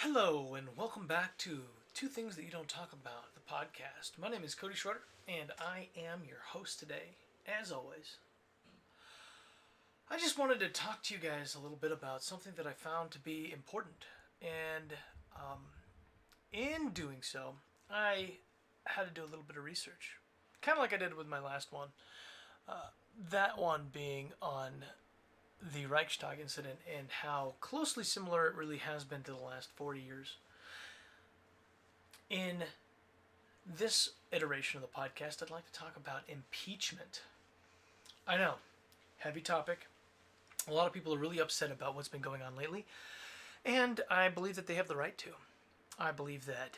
Hello, and welcome back to Two Things That You Don't Talk About, the podcast. My name is Cody Schroeder, and I am your host today, as always. I just wanted to talk to you guys a little bit about something that I found to be important, and in doing so, I had to do a little bit of research, kind of like I did with my last one. That one being on the Reichstag incident and how closely similar it really has been to the last 40 years. In this iteration of the podcast, I'd like to talk about impeachment. I know, heavy topic. A lot of people are really upset about what's been going on lately, and I believe that they have the right to. I believe that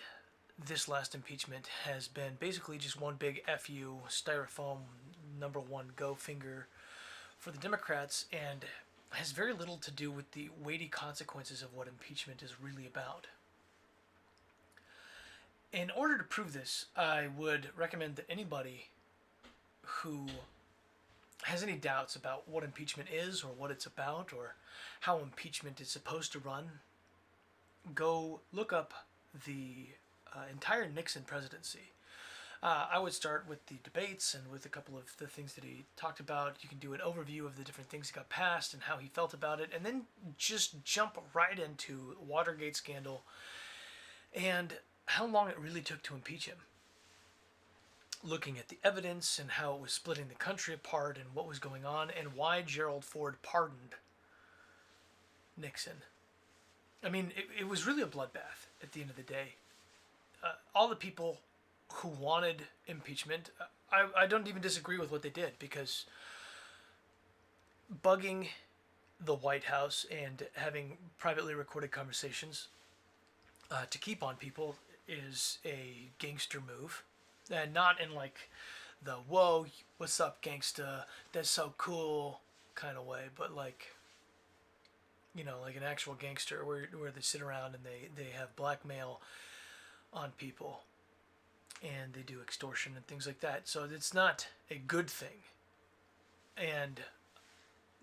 this last impeachment has been basically just one big FU, styrofoam, number one go finger for the Democrats, and has very little to do with the weighty consequences of what impeachment is really about. In order to prove this, I would recommend that anybody who has any doubts about what impeachment is or what it's about or how impeachment is supposed to run, go look up the entire Nixon presidency. I would start with the debates and with a couple of the things that he talked about. You can do an overview of the different things he got passed and how he felt about it, and then just jump right into Watergate scandal and how long it really took to impeach him. Looking at the evidence and how it was splitting the country apart and what was going on and why Gerald Ford pardoned Nixon. I mean, it was really a bloodbath at the end of the day. All the people who wanted impeachment, I don't even disagree with what they did, because bugging the White House and having privately recorded conversations to keep on people is a gangster move. And not in like the whoa, what's up gangsta, that's so cool kind of way, but like, you know, like an actual gangster where they sit around and they have blackmail on people and they do extortion and things like that. So it's not a good thing. And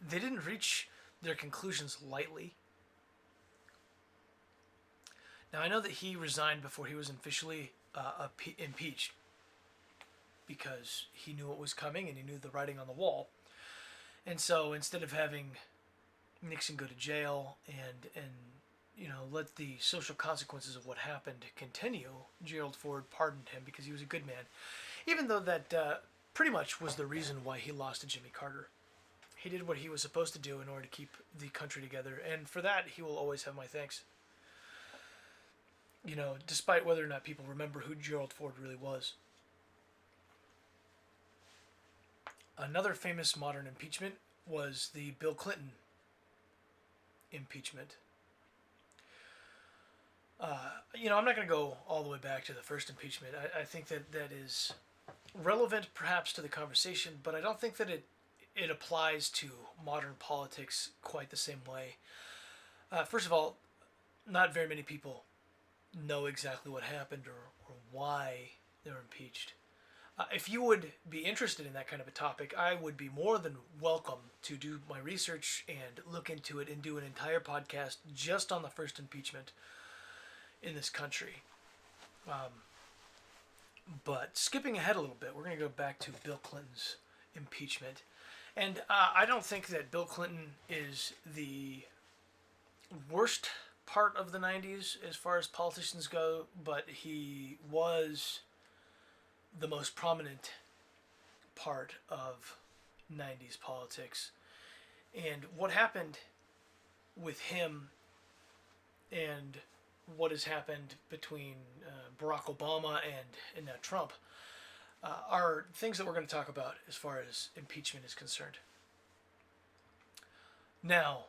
they didn't reach their conclusions lightly. Now, I know that he resigned before he was officially impeached because he knew what was coming and he knew the writing on the wall. And so instead of having Nixon go to jail and let the social consequences of what happened continue, Gerald Ford pardoned him because he was a good man, even though that pretty much was the reason why he lost to Jimmy Carter. He did what he was supposed to do in order to keep the country together, and for that he will always have my thanks. You know, despite whether or not people remember who Gerald Ford really was. Another famous modern impeachment was the Bill Clinton impeachment. I'm not going to go all the way back to the first impeachment. I think that is relevant perhaps to the conversation, but I don't think that it applies to modern politics quite the same way. First of all, not very many people know exactly what happened or why they were impeached. If you would be interested in that kind of a topic, I would be more than welcome to do my research and look into it and do an entire podcast just on the first impeachment in this country. But skipping ahead a little bit, we're going to go back to Bill Clinton's impeachment. And I don't think that Bill Clinton is the worst part of the 90s as far as politicians go, but he was the most prominent part of 90s politics. And what happened with him and what has happened between Barack Obama and now Trump are things that we're going to talk about as far as impeachment is concerned. Now,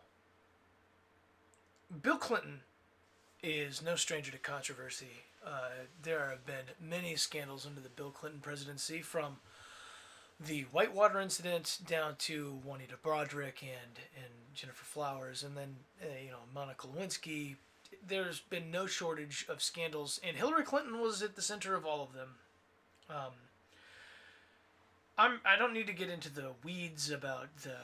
Bill Clinton is no stranger to controversy. There have been many scandals under the Bill Clinton presidency, from the Whitewater incident down to Juanita Broaddrick and Jennifer Flowers, and then Monica Lewinsky. There's been no shortage of scandals, and Hillary Clinton was at the center of all of them. I don't need to get into the weeds about the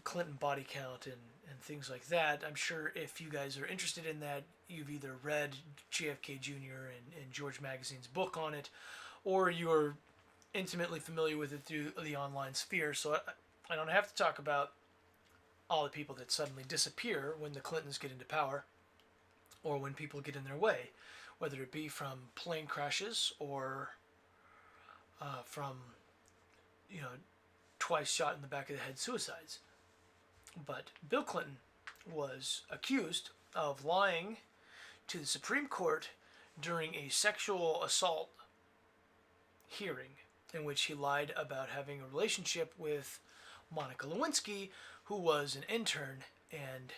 Clinton body count and things like that. I'm sure if you guys are interested in that, you've either read JFK Jr. and George Magazine's book on it, or you're intimately familiar with it through the online sphere. So I don't have to talk about all the people that suddenly disappear when the Clintons get into power, or when people get in their way, whether it be from plane crashes or from, you know, twice shot in the back of the head suicides. But Bill Clinton was accused of lying to the Supreme Court during a sexual assault hearing in which he lied about having a relationship with Monica Lewinsky, who was an intern. And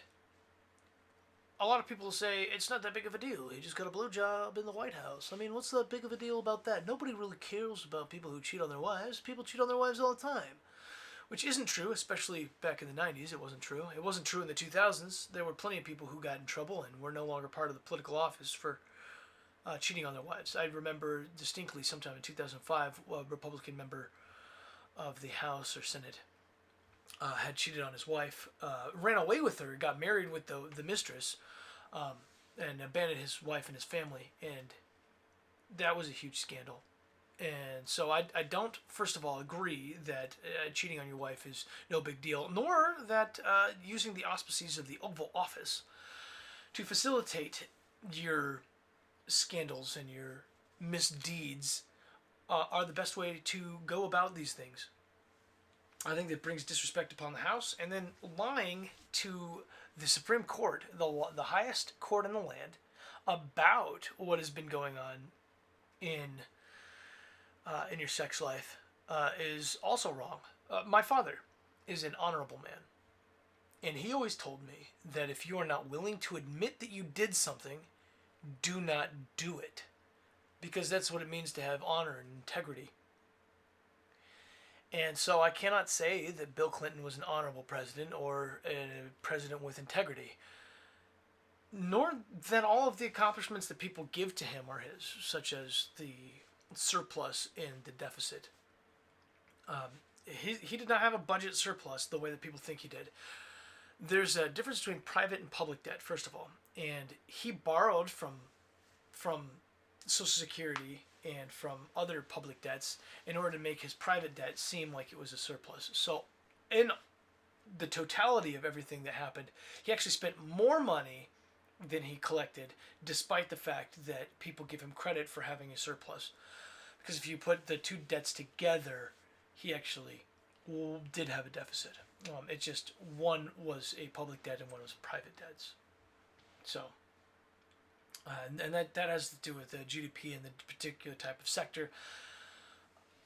a lot of people say it's not that big of a deal. He just got a blowjob in the White House. I mean, what's that big of a deal about that? Nobody really cares about people who cheat on their wives. People cheat on their wives all the time. Which isn't true, especially back in the 90s. It wasn't true. It wasn't true in the 2000s. There were plenty of people who got in trouble and were no longer part of the political office for cheating on their wives. I remember distinctly sometime in 2005, a Republican member of the House or Senate had cheated on his wife, ran away with her, got married with the mistress, and abandoned his wife and his family. And that was a huge scandal. And so I don't, first of all, agree that cheating on your wife is no big deal, nor that using the auspices of the Oval Office to facilitate your scandals and your misdeeds are the best way to go about these things. I think that brings disrespect upon the House, and then lying to the Supreme Court, the highest court in the land, about what has been going on in your sex life is also wrong. My father is an honorable man, and he always told me that if you are not willing to admit that you did something, do not do it, because that's what it means to have honor and integrity. And so I cannot say that Bill Clinton was an honorable president or a president with integrity, nor that all of the accomplishments that people give to him are his, such as the surplus in the deficit. He did not have a budget surplus the way that people think he did. There's a difference between private and public debt, first of all, and he borrowed from Social Security and from other public debts in order to make his private debt seem like it was a surplus. So in the totality of everything that happened, he actually spent more money than he collected, despite the fact that people give him credit for having a surplus. Because if you put the two debts together, he actually did have a deficit. It's just one was a public debt and one was private debts. So, and that has to do with the GDP and the particular type of sector.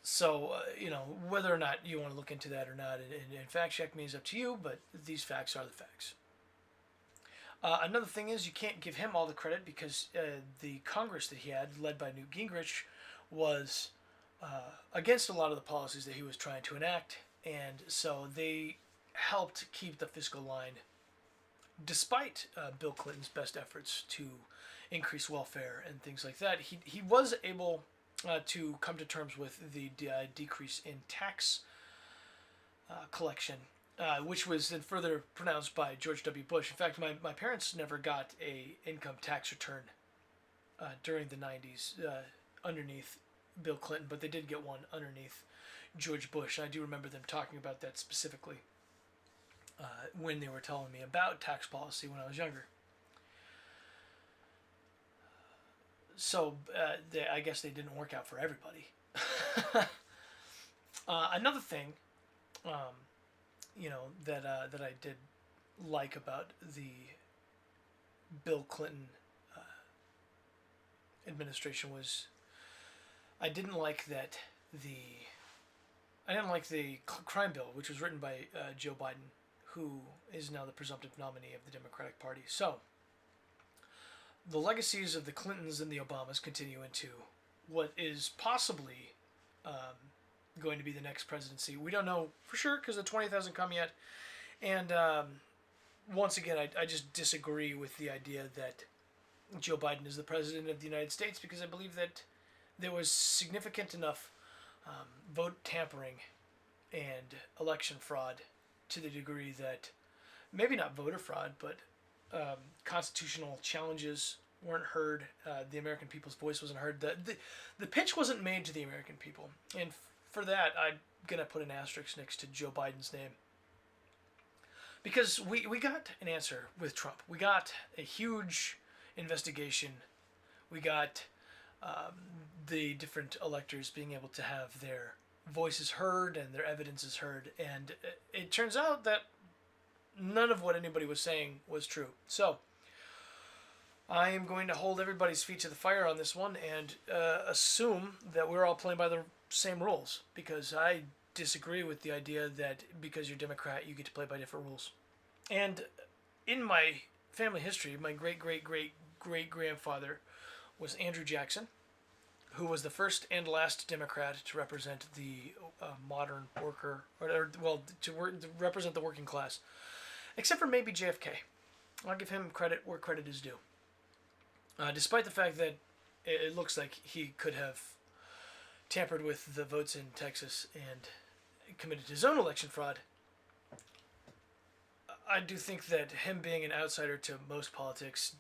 So, whether or not you want to look into that or not, and fact check me is up to you, but these facts are the facts. Another thing is you can't give him all the credit because the Congress that he had, led by Newt Gingrich, was against a lot of the policies that he was trying to enact, and so they helped keep the fiscal line, despite Bill Clinton's best efforts to increase welfare and things like that. He was able to come to terms with the decrease in tax collection, which was then further pronounced by George W. Bush. In fact, my parents never got a income tax return during the 90s underneath Bill Clinton, but they did get one underneath George Bush. I do remember them talking about that specifically when they were telling me about tax policy when I was younger. So I guess they didn't work out for everybody. Another thing, that I did like about the Bill Clinton administration was I didn't like the crime bill, which was written by Joe Biden, who is now the presumptive nominee of the Democratic Party. So the legacies of the Clintons and the Obamas continue into what is possibly going to be the next presidency. We don't know for sure because the 20th hasn't come yet. And once again, I just disagree with the idea that Joe Biden is the president of the United States, because I believe that there was significant enough vote tampering and election fraud to the degree that maybe not voter fraud, but constitutional challenges weren't heard. The American people's voice wasn't heard. The pitch wasn't made to the American people. And for that, I'm going to put an asterisk next to Joe Biden's name. Because we got an answer with Trump. We got a huge investigation. We got the different electors being able to have their voices heard and their evidences heard. And it turns out that none of what anybody was saying was true. So I am going to hold everybody's feet to the fire on this one and assume that we're all playing by the same rules, because I disagree with the idea that because you're Democrat, you get to play by different rules. And in my family history, my great-great-great-great-grandfather was Andrew Jackson, who was the first and last Democrat to represent the modern worker, to represent the working class, except for maybe JFK. I'll give him credit where credit is due. Despite the fact that it looks like he could have tampered with the votes in Texas and committed his own election fraud, I do think that him being an outsider to most politics,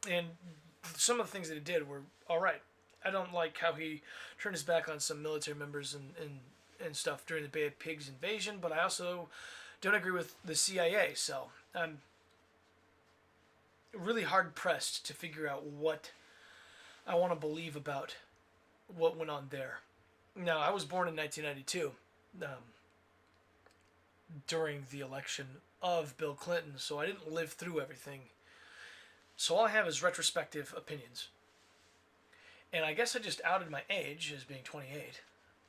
and some of the things that he did were all right. I don't like how he turned his back on some military members and stuff during the Bay of Pigs invasion, but I also don't agree with the CIA, so I'm really hard-pressed to figure out what I want to believe about what went on there. Now, I was born in 1992, during the election of Bill Clinton, so I didn't live through everything. So all I have is retrospective opinions. And I guess I just outed my age as being 28.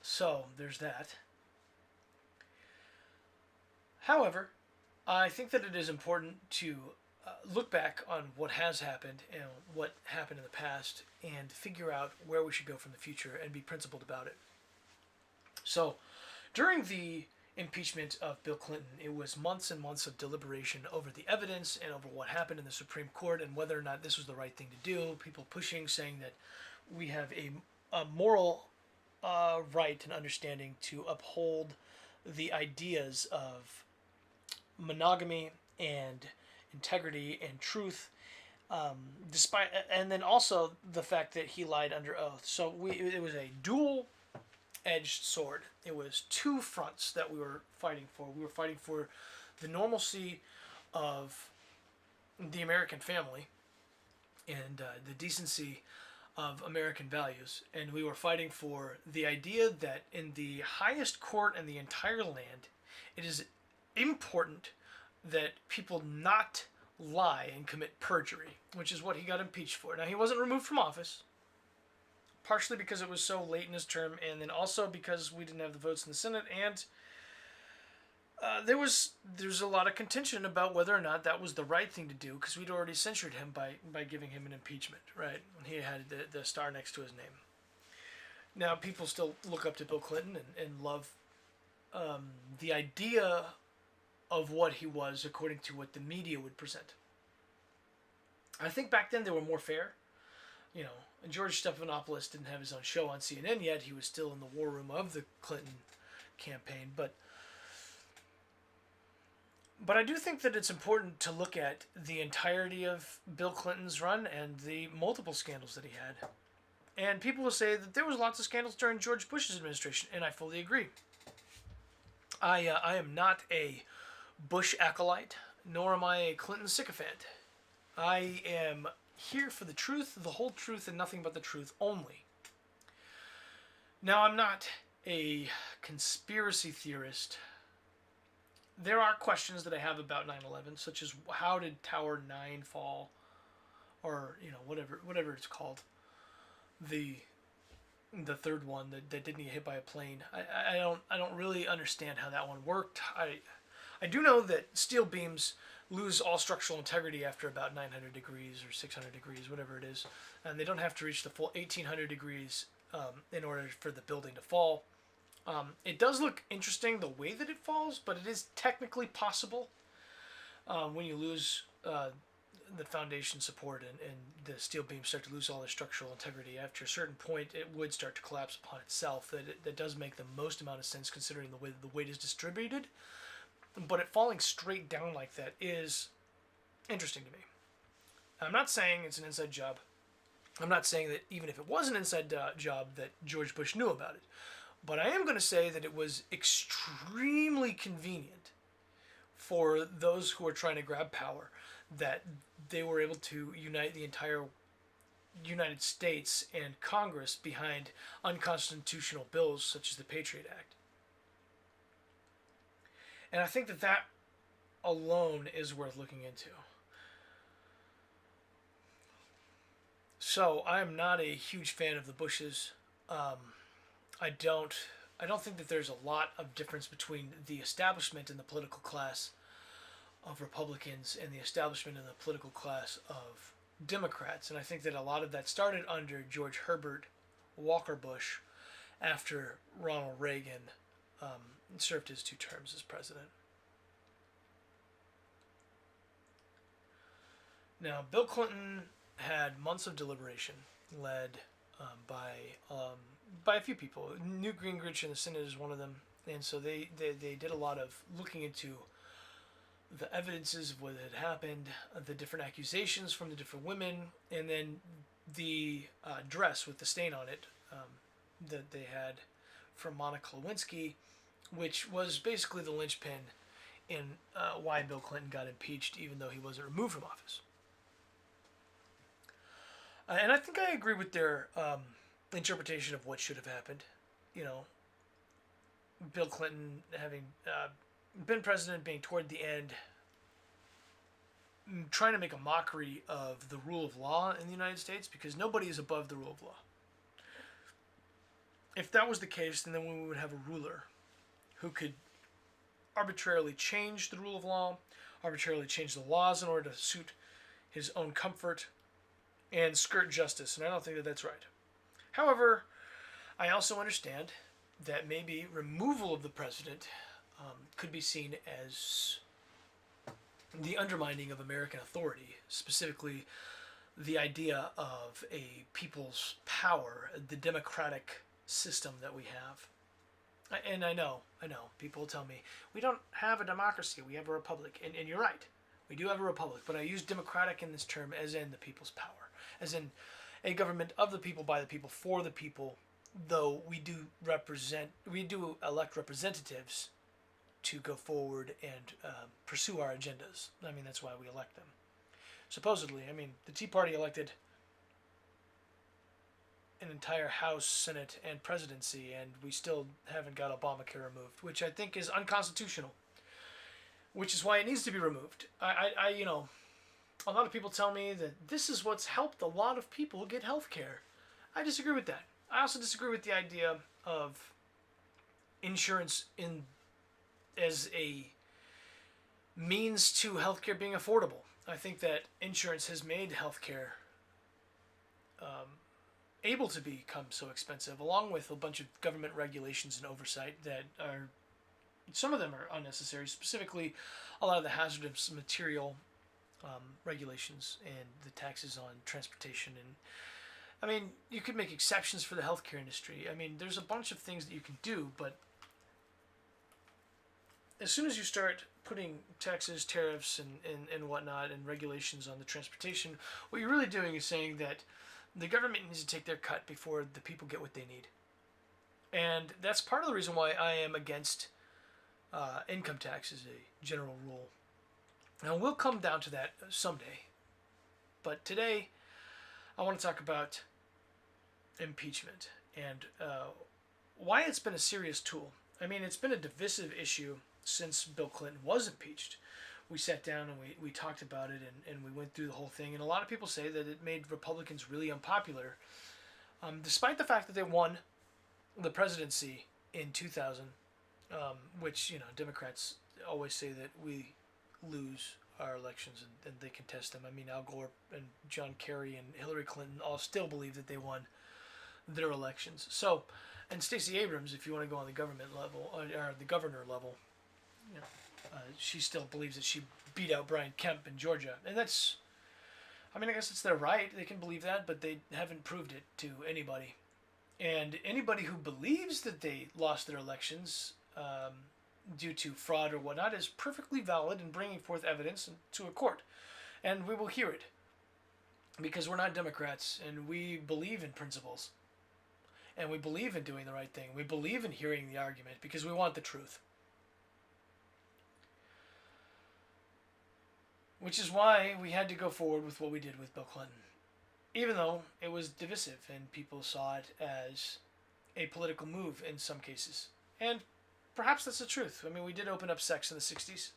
So there's that. However, I think that it is important to look back on what has happened and what happened in the past and figure out where we should go from the future and be principled about it. So during the impeachment of Bill Clinton, it was months and months of deliberation over the evidence and over what happened in the Supreme Court and whether or not this was the right thing to do. People pushing, saying that we have a moral right and understanding to uphold the ideas of monogamy and integrity and truth, despite, and then also the fact that he lied under oath. So it was a dual-edged sword. It was two fronts that we were fighting for. We were fighting for the normalcy of the American family and the decency of American values, and we were fighting for the idea that in the highest court in the entire land, it is important that people not lie and commit perjury, which is what he got impeached for. Now, he wasn't removed from office, partially because it was so late in his term, and then also because we didn't have the votes in the Senate, and there's a lot of contention about whether or not that was the right thing to do, because we'd already censured him by giving him an impeachment, right? He had the star next to his name. Now, people still look up to Bill Clinton and love the idea of what he was according to what the media would present. I think back then they were more fair. You know, George Stephanopoulos didn't have his own show on CNN yet. He was still in the war room of the Clinton campaign. But I do think that it's important to look at the entirety of Bill Clinton's run and the multiple scandals that he had. And people will say that there was lots of scandals during George Bush's administration, and I fully agree. I am not a Bush acolyte, nor am I a Clinton sycophant. I am here for the truth, the whole truth, and nothing but the truth only. Now, I'm not a conspiracy theorist. There are questions that I have about 9/11, such as how did Tower 9 fall, or whatever it's called, the third one that didn't get hit by a plane. I don't really understand how that one worked. I do know that steel beams lose all structural integrity after about 900 degrees or 600 degrees, whatever it is, and they don't have to reach the full 1800 degrees in order for the building to fall. It does look interesting the way that it falls, but it is technically possible when you lose the foundation support and the steel beams start to lose all their structural integrity. After a certain point, it would start to collapse upon itself. That does make the most amount of sense considering the way the weight is distributed. but it falling straight down like that is interesting to me. I'm not saying it's an inside job. I'm not saying that even if it was an inside job that George Bush knew about it. But I am going to say that it was extremely convenient for those who are trying to grab power, that they were able to unite the entire United States and Congress behind unconstitutional bills such as the Patriot Act. And I think that that alone is worth looking into. So I am not a huge fan of the Bushes. I don't think that there's a lot of difference between the establishment and the political class of Republicans and the establishment and the political class of Democrats. And I think that a lot of that started under George Herbert Walker Bush after Ronald Reagan served his 2 terms as president. Now, Bill Clinton had months of deliberation led by a few people. Newt Gingrich in the Senate is one of them. And so they did a lot of looking into the evidences of what had happened, the different accusations from the different women, and then the dress with the stain on it that they had from Monica Lewinsky, which was basically the linchpin in why Bill Clinton got impeached, even though he wasn't removed from office. And I think I agree with their interpretation of what should have happened. You know, Bill Clinton having been president, being toward the end, trying to make a mockery of the rule of law in the United States, because nobody is above the rule of law. If that was the case, then we would have a ruler who could arbitrarily change the rule of law, arbitrarily change the laws in order to suit his own comfort, and skirt justice, and I don't think that that's right. However, I also understand that maybe removal of the president could be seen as the undermining of American authority, specifically the idea of a people's power, the democratic system that we have. And I know, people tell me, we don't have a democracy, we have a republic. And you're right, we do have a republic, but I use democratic in this term as in the people's power, as in a government of the people, by the people, for the people, though we do elect representatives to go forward and pursue our agendas. I mean, that's why we elect them. Supposedly, I mean, the Tea Party elected an entire House, Senate, and presidency, and we still haven't got Obamacare removed, which I think is unconstitutional, which is why it needs to be removed. A lot of people tell me that this is what's helped a lot of people get health care. I disagree with that. I also disagree with the idea of insurance as a means to healthcare being affordable. I think that insurance has made healthcare able to become so expensive, along with a bunch of government regulations and oversight that are, some of them are unnecessary, specifically a lot of the hazardous material regulations and the taxes on transportation. And I mean, you could make exceptions for the healthcare industry. I mean, there's a bunch of things that you can do, but as soon as you start putting taxes, tariffs, and whatnot, and regulations on the transportation, what you're really doing is saying that the government needs to take their cut before the people get what they need. And that's part of the reason why I am against income tax as a general rule. Now, we'll come down to that someday. But today, I want to talk about impeachment and why it's been a serious tool. I mean, it's been a divisive issue since Bill Clinton was impeached. We sat down and we talked about it, and we went through the whole thing. And a lot of people say that it made Republicans really unpopular, despite the fact that they won the presidency in 2000, which, you know, Democrats always say that we lose our elections and they contest them. I mean, Al Gore and John Kerry and Hillary Clinton all still believe that they won their elections. So, and Stacey Abrams, if you want to go on the government level, or the governor level, you know, she still believes that she beat out Brian Kemp in Georgia. And that's, I mean, I guess it's their right. They can believe that, but they haven't proved it to anybody. And anybody who believes that they lost their elections due to fraud or whatnot is perfectly valid in bringing forth evidence to a court. And we will hear it. Because we're not Democrats and we believe in principles. And we believe in doing the right thing. We believe in hearing the argument because we want the truth. Which is why we had to go forward with what we did with Bill Clinton. Even though it was divisive and people saw it as a political move in some cases. And perhaps that's the truth. I mean, we did open up sex in the 60s.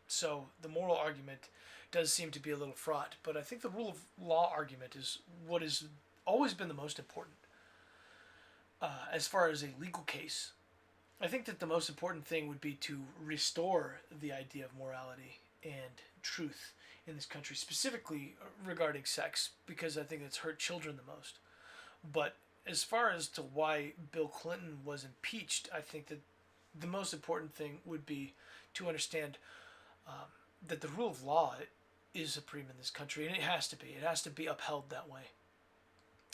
So the moral argument does seem to be a little fraught. But I think the rule of law argument is what has always been the most important. As far as a legal case, I think that the most important thing would be to restore the idea of morality and truth in this country, specifically regarding sex, because I think it's hurt children the most. But as far as to why Bill Clinton was impeached, I think that the most important thing would be to understand that the rule of law is supreme in this country, and it has to be. It has to be upheld that way.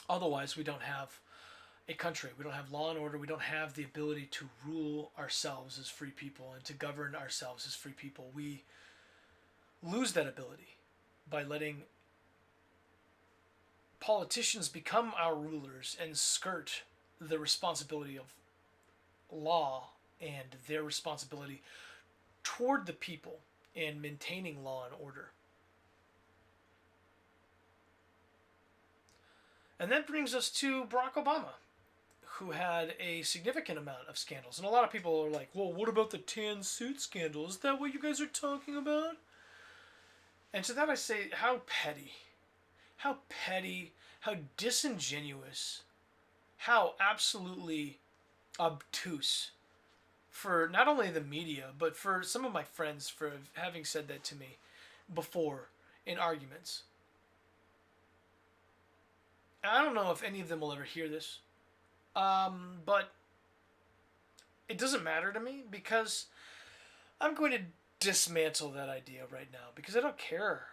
Otherwise, we don't have a country. We don't have law and order. We don't have the ability to rule ourselves as free people and to govern ourselves as free people. We lose that ability by letting politicians become our rulers and skirt the responsibility of law and their responsibility toward the people in maintaining law and order. And that brings us to Barack Obama, who had a significant amount of scandals. And a lot of people are like, well, what about the tan suit scandal? Is that what you guys are talking about? And to that I say, how petty, how disingenuous, how absolutely obtuse for not only the media, but for some of my friends for having said that to me before in arguments. I don't know if any of them will ever hear this, but it doesn't matter to me because I'm going to dismantle that idea right now because I don't care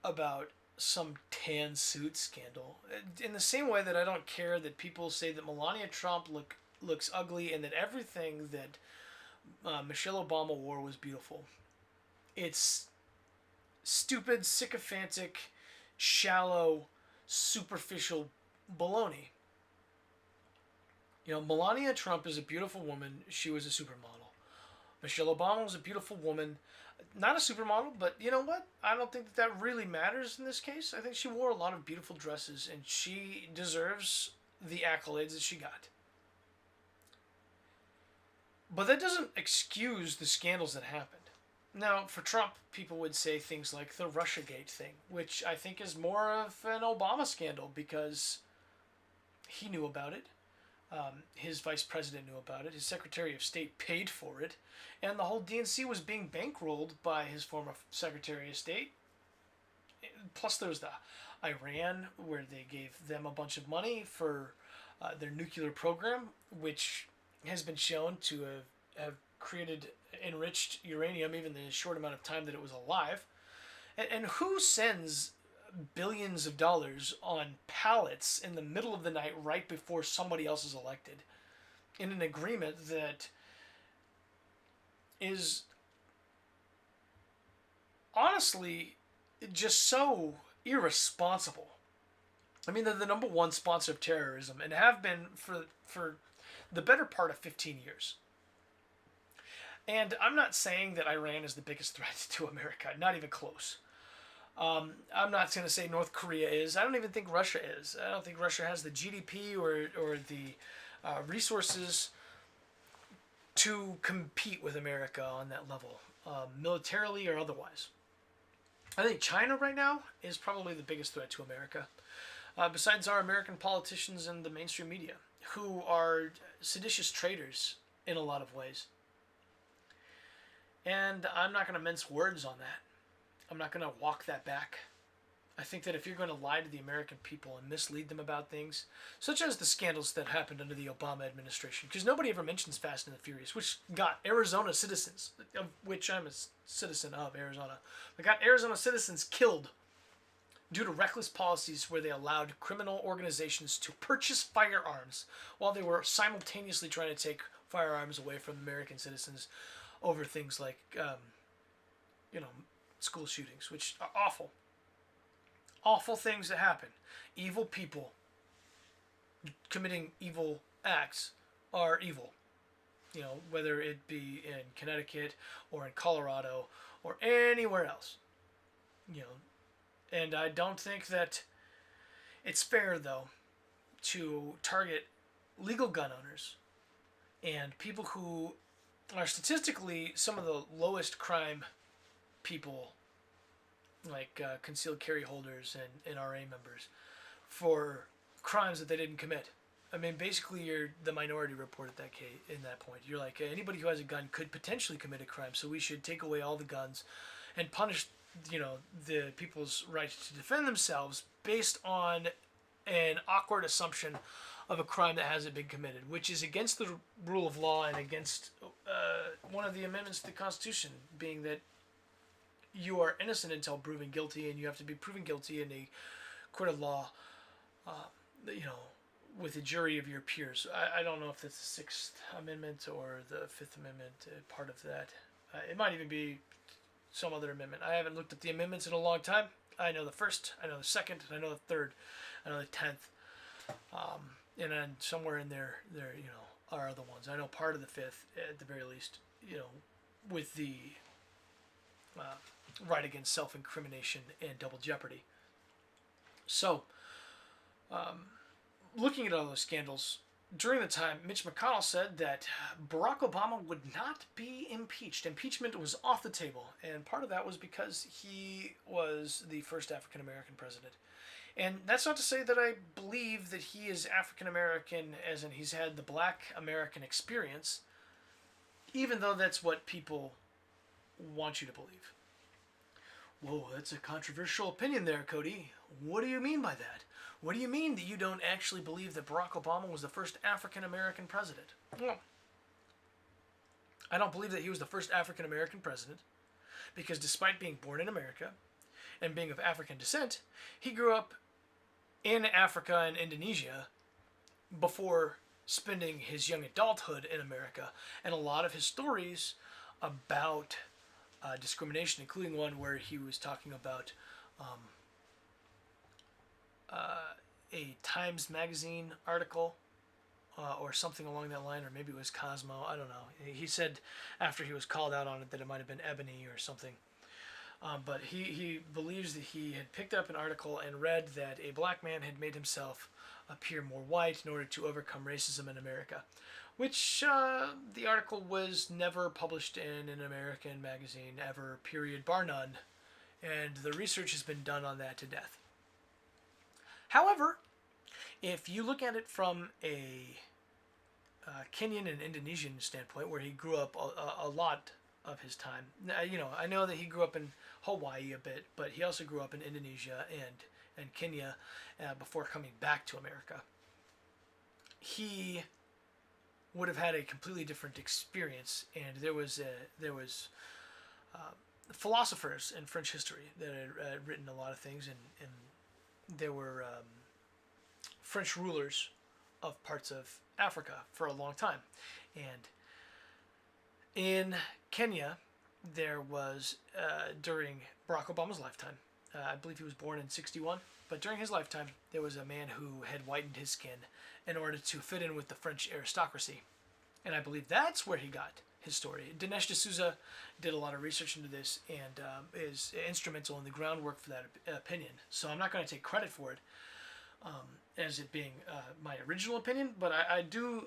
about some tan suit scandal. In the same way that I don't care that people say that Melania Trump looks ugly and that everything that Michelle Obama wore was beautiful. It's stupid, sycophantic, shallow, superficial baloney. You know, Melania Trump is a beautiful woman. She was a supermodel. Michelle Obama was a beautiful woman. Not a supermodel, but you know what? I don't think that really matters in this case. I think she wore a lot of beautiful dresses, and she deserves the accolades that she got. But that doesn't excuse the scandals that happened. Now, for Trump, people would say things like the Russiagate thing, which I think is more of an Obama scandal because he knew about it. His vice president knew about it. His Secretary of State paid for it. And the whole DNC was being bankrolled by his former Secretary of State. Plus, there was the Iran, where they gave them a bunch of money for their nuclear program, which has been shown to have created enriched uranium even in the short amount of time that it was alive. And who sends billions of dollars on pallets in the middle of the night right before somebody else is elected in an agreement that is honestly just so irresponsible? I mean, they're the number one sponsor of terrorism and have been for the better part of 15 years. And I'm not saying that Iran is the biggest threat to America, not even close. I'm not going to say North Korea is. I don't even think Russia is. I don't think Russia has the GDP or the resources to compete with America on that level, militarily or otherwise. I think China right now is probably the biggest threat to America, besides our American politicians and the mainstream media, who are seditious traitors in a lot of ways. And I'm not going to mince words on that. I'm not going to walk that back. I think that if you're going to lie to the American people and mislead them about things, such as the scandals that happened under the Obama administration, because nobody ever mentions Fast and the Furious, which got Arizona citizens, of which I'm a citizen of Arizona, but got Arizona citizens killed due to reckless policies where they allowed criminal organizations to purchase firearms while they were simultaneously trying to take firearms away from American citizens over things like, you know, school shootings, which are awful. Awful things that happen. Evil people committing evil acts are evil. You know, whether it be in Connecticut or in Colorado or anywhere else. You know, and I don't think that it's fair, though, to target legal gun owners and people who are statistically some of the lowest crime people, like concealed carry holders and NRA members, for crimes that they didn't commit. I mean, basically, you're the minority report at that case. In that point, you're like, anybody who has a gun could potentially commit a crime, so we should take away all the guns and punish, you know, the people's right to defend themselves based on an awkward assumption of a crime that hasn't been committed, which is against the rule of law and against one of the amendments to the Constitution, being that you are innocent until proven guilty, and you have to be proven guilty in a court of law, you know, with a jury of your peers. I don't know if that's the Sixth Amendment or the Fifth Amendment, part of that. It might even be some other amendment. I haven't looked at the amendments in a long time. I know the first, I know the second, I know the third, I know the 10th. And then somewhere in there, you know, are other ones. I know part of the fifth, at the very least, you know, with the right against self-incrimination and double jeopardy. So, looking at all those scandals, during the time, Mitch McConnell said that Barack Obama would not be impeached. Impeachment was off the table, and part of that was because he was the first African American president. And that's not to say that I believe that he is African American, as in he's had the Black American experience, even though that's what people want you to believe. Whoa, that's a controversial opinion there, Cody. What do you mean by that? What do you mean that you don't actually believe that Barack Obama was the first African American president? Well, I don't believe that he was the first African American president because despite being born in America and being of African descent, he grew up in Africa and Indonesia before spending his young adulthood in America. And a lot of his stories about discrimination, including one where he was talking about a Times Magazine article or something along that line, or maybe it was Cosmo, I don't know. He said after he was called out on it that it might have been Ebony or something. But he believes that he had picked up an article and read that a black man had made himself appear more white in order to overcome racism in America, which the article was never published in an American magazine ever, period, bar none, and the research has been done on that to death. However, if you look at it from a Kenyan and Indonesian standpoint, where he grew up a lot of his time, you know, I know that he grew up in Hawaii a bit, but he also grew up in Indonesia and Kenya before coming back to America. He would have had a completely different experience, and there was philosophers in French history that had written a lot of things, and there were French rulers of parts of Africa for a long time. And in Kenya, there was, during Barack Obama's lifetime, I believe he was born in 1961, but during his lifetime, there was a man who had whitened his skin in order to fit in with the French aristocracy. And I believe that's where he got his story. Dinesh D'Souza did a lot of research into this and is instrumental in the groundwork for that opinion. So I'm not going to take credit for it as it being my original opinion, but I do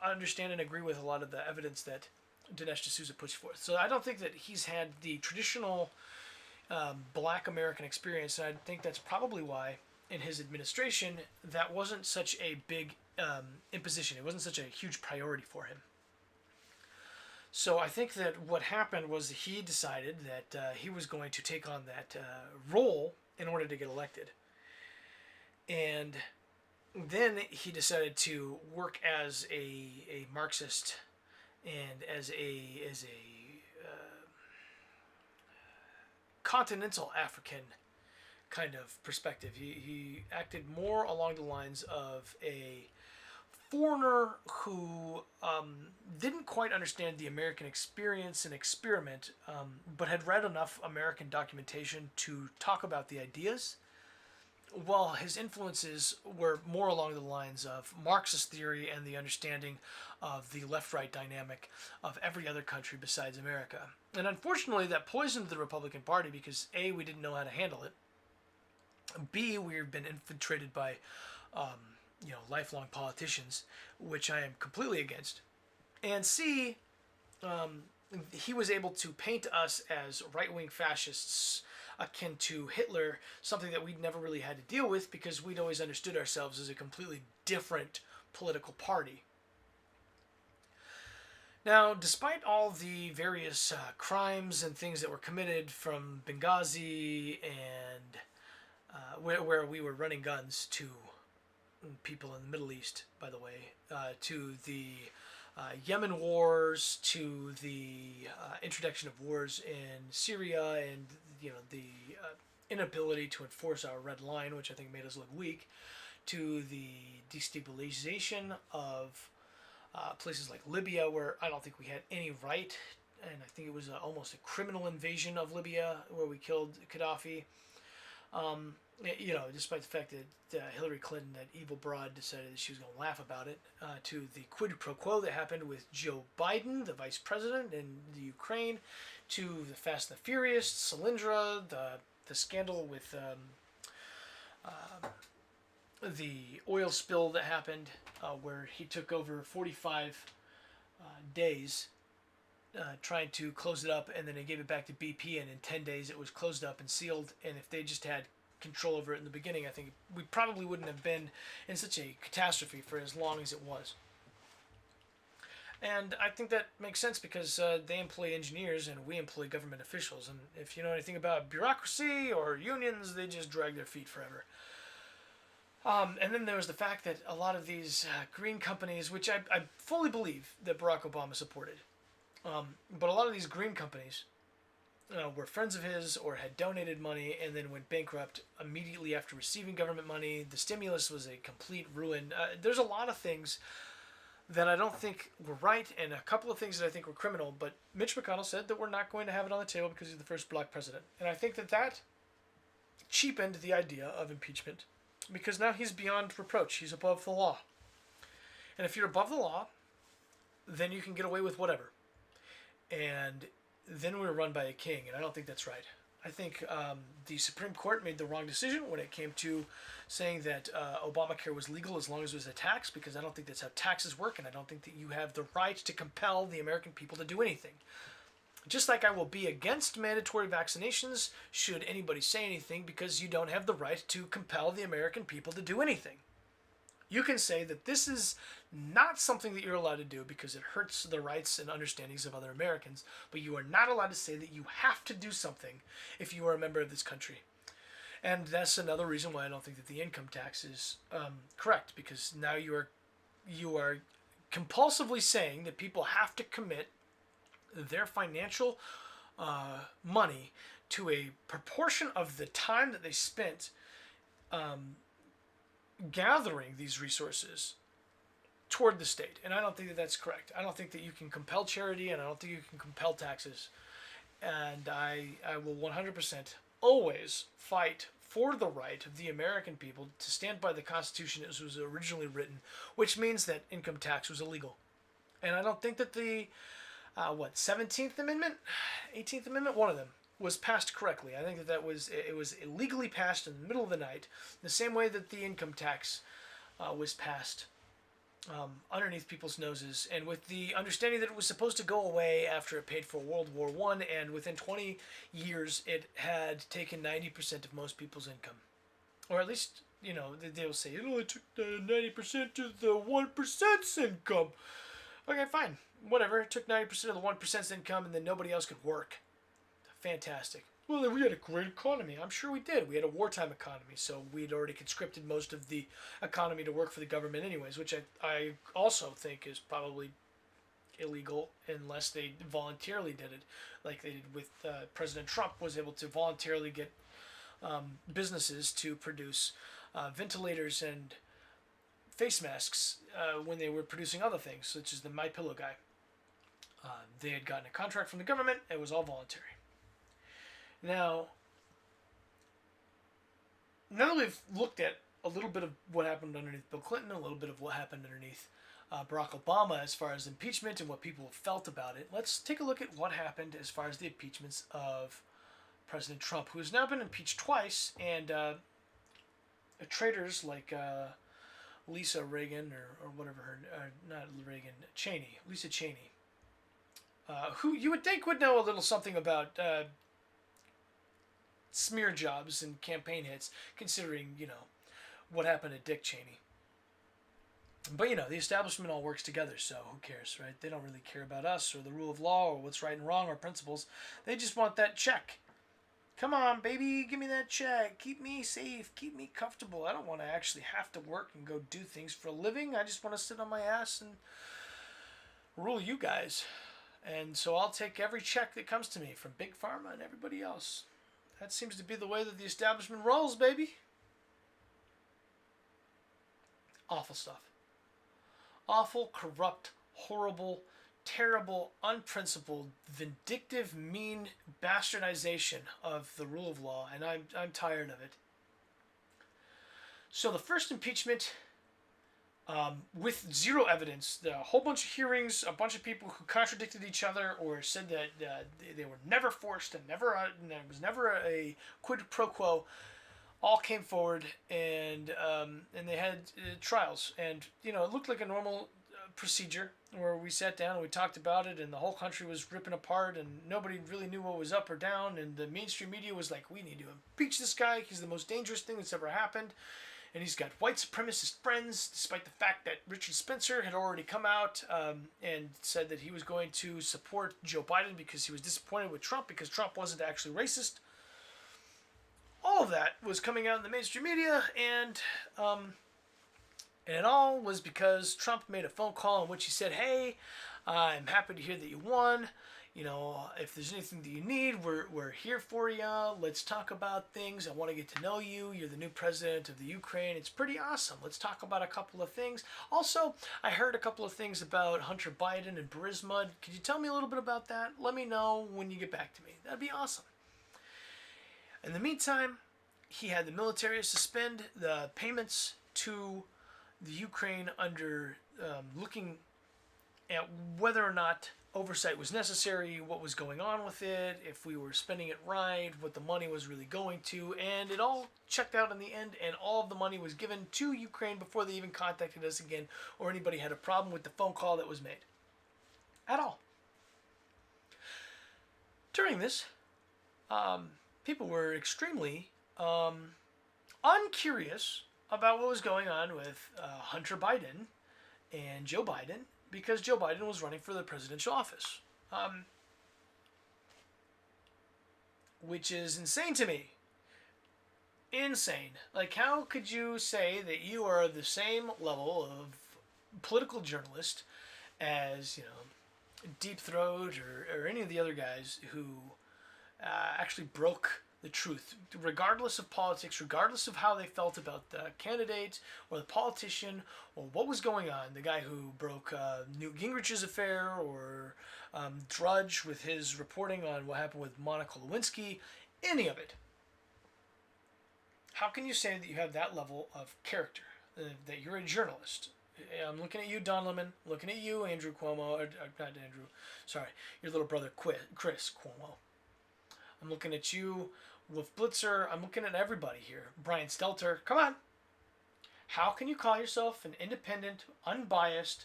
understand and agree with a lot of the evidence that Dinesh D'Souza puts forth. So I don't think that he's had the traditional black American experience, and I think that's probably why in his administration that wasn't such a big imposition. It wasn't such a huge priority for him. So I think that what happened was he decided that he was going to take on that role in order to get elected. And then he decided to work as a Marxist and as a continental African kind of perspective. He acted more along the lines of a foreigner who didn't quite understand the American experience and experiment, but had read enough American documentation to talk about the ideas. While his influences were more along the lines of Marxist theory and the understanding of the left-right dynamic of every other country besides America. And unfortunately, that poisoned the Republican Party because A, we didn't know how to handle it. B, we've been infiltrated by, lifelong politicians, which I am completely against. And C, he was able to paint us as right-wing fascists akin to Hitler, something that we'd never really had to deal with because we'd always understood ourselves as a completely different political party. Now, despite all the various crimes and things that were committed from Benghazi and where we were running guns to people in the Middle East, by the way, to the Yemen wars, to the introduction of wars in Syria, and the inability to enforce our red line, which I think made us look weak, to the destabilization of places like Libya, where I don't think we had any right, and I think it was almost a criminal invasion of Libya where we killed Gaddafi. Despite the fact that Hillary Clinton, that evil broad, decided that she was going to laugh about it, to the quid pro quo that happened with Joe Biden, the vice president in the Ukraine, to the Fast and the Furious, Solyndra, the scandal with the oil spill that happened, where he took over 45 days trying to close it up, and then they gave it back to BP, and in 10 days it was closed up and sealed. And if they just had control over it in the beginning, I think we probably wouldn't have been in such a catastrophe for as long as it was. And I think that makes sense because they employ engineers and we employ government officials. And if you know anything about bureaucracy or unions, they just drag their feet forever. And then there was the fact that a lot of these green companies, which I fully believe that Barack Obama supported, but a lot of these green companies were friends of his or had donated money and then went bankrupt immediately after receiving government money. The stimulus was a complete ruin. There's a lot of things that I don't think were right and a couple of things that I think were criminal, but Mitch McConnell said that we're not going to have it on the table because he's the first black president. And I think that cheapened the idea of impeachment because now he's beyond reproach. He's above the law. And if you're above the law, then you can get away with whatever. And then we're run by a king, and I don't think that's right. I think the Supreme Court made the wrong decision when it came to saying that Obamacare was legal as long as it was a tax, because I don't think that's how taxes work, and I don't think that you have the right to compel the American people to do anything. Just like I will be against mandatory vaccinations should anybody say anything, because you don't have the right to compel the American people to do anything. You can say that this is not something that you're allowed to do because it hurts the rights and understandings of other Americans, but you are not allowed to say that you have to do something if you are a member of this country. And that's another reason why I don't think that the income tax is correct, because now you are compulsively saying that people have to commit their financial money to a proportion of the time that they spent gathering these resources toward the state. And I don't think that that's correct. I don't think that you can compel charity, and I don't think you can compel taxes. And I will 100% always fight for the right of the American people to stand by the Constitution as it was originally written, which means that income tax was illegal. And I don't think that the 17th Amendment, 18th Amendment, one of them, was passed correctly. I think that it was illegally passed in the middle of the night, the same way that the income tax was passed underneath people's noses, and with the understanding that it was supposed to go away after it paid for World War I, and within 20 years it had taken 90% of most people's income. Or at least, they'll say, it took 90% of the 1%'s income. Okay, fine. Whatever. It took 90% of the 1%'s income, and then nobody else could work. Fantastic. Well, we had a great economy. I'm sure we did. We had a wartime economy, so we'd already conscripted most of the economy to work for the government anyways, which I also think is probably illegal unless they voluntarily did it, like they did with President Trump was able to voluntarily get businesses to produce ventilators and face masks when they were producing other things, such as the My Pillow guy. They had gotten a contract from the government. It was all voluntary. Now that we've looked at a little bit of what happened underneath Bill Clinton, a little bit of what happened underneath Barack Obama as far as impeachment and what people felt about it, let's take a look at what happened as far as the impeachments of President Trump, who has now been impeached twice, and traitors like Lisa Reagan, or whatever her, not Reagan, Lisa Cheney, who you would think would know a little something about smear jobs and campaign hits, considering, what happened to Dick Cheney. But, the establishment all works together, so who cares, right? They don't really care about us or the rule of law or what's right and wrong or principles. They just want that check. Come on, baby, give me that check. Keep me safe. Keep me comfortable. I don't want to actually have to work and go do things for a living. I just want to sit on my ass and rule you guys. And so I'll take every check that comes to me from Big Pharma and everybody else. That seems to be the way that the establishment rolls, baby. Awful stuff. Awful, corrupt, horrible, terrible, unprincipled, vindictive, mean bastardization of the rule of law, and I'm tired of it. So the first impeachment, with zero evidence, a whole bunch of hearings, a bunch of people who contradicted each other or said that they were never forced and there was never a quid pro quo, all came forward, and they had trials, and it looked like a normal procedure where we sat down and we talked about it, and the whole country was ripping apart, and nobody really knew what was up or down, and the mainstream media was like, we need to impeach this guy. He's the most dangerous thing that's ever happened, and he's got white supremacist friends, despite the fact that Richard Spencer had already come out and said that he was going to support Joe Biden because he was disappointed with Trump because Trump wasn't actually racist. All of that was coming out in the mainstream media, and it all was because Trump made a phone call in which he said, hey, I'm happy to hear that you won. If there's anything that you need, we're here for you. Let's talk about things. I want to get to know you. You're the new president of the Ukraine. It's pretty awesome. Let's talk about a couple of things. Also, I heard a couple of things about Hunter Biden and Burisma. Could you tell me a little bit about that? Let me know when you get back to me. That'd be awesome. In the meantime, he had the military suspend the payments to the Ukraine under looking at whether or not oversight was necessary, what was going on with it, if we were spending it right, what the money was really going to, and it all checked out in the end, and all of the money was given to Ukraine before they even contacted us again, or anybody had a problem with the phone call that was made. At all. During this, people were extremely uncurious about what was going on with Hunter Biden and Joe Biden, because Joe Biden was running for the presidential office, which is insane to me. Insane. Like, how could you say that you are the same level of political journalist as, Deep Throat or any of the other guys who actually broke the truth, regardless of politics, regardless of how they felt about the candidate or the politician or what was going on, the guy who broke Newt Gingrich's affair or Drudge with his reporting on what happened with Monica Lewinsky, any of it. How can you say that you have that level of character, that you're a journalist? I'm looking at you, Don Lemon, looking at you, Andrew Cuomo, or not Andrew, sorry, your little brother Chris Cuomo. I'm looking at you, Wolf Blitzer. I'm looking at everybody here. Brian Stelter. Come on. How can you call yourself an independent, unbiased,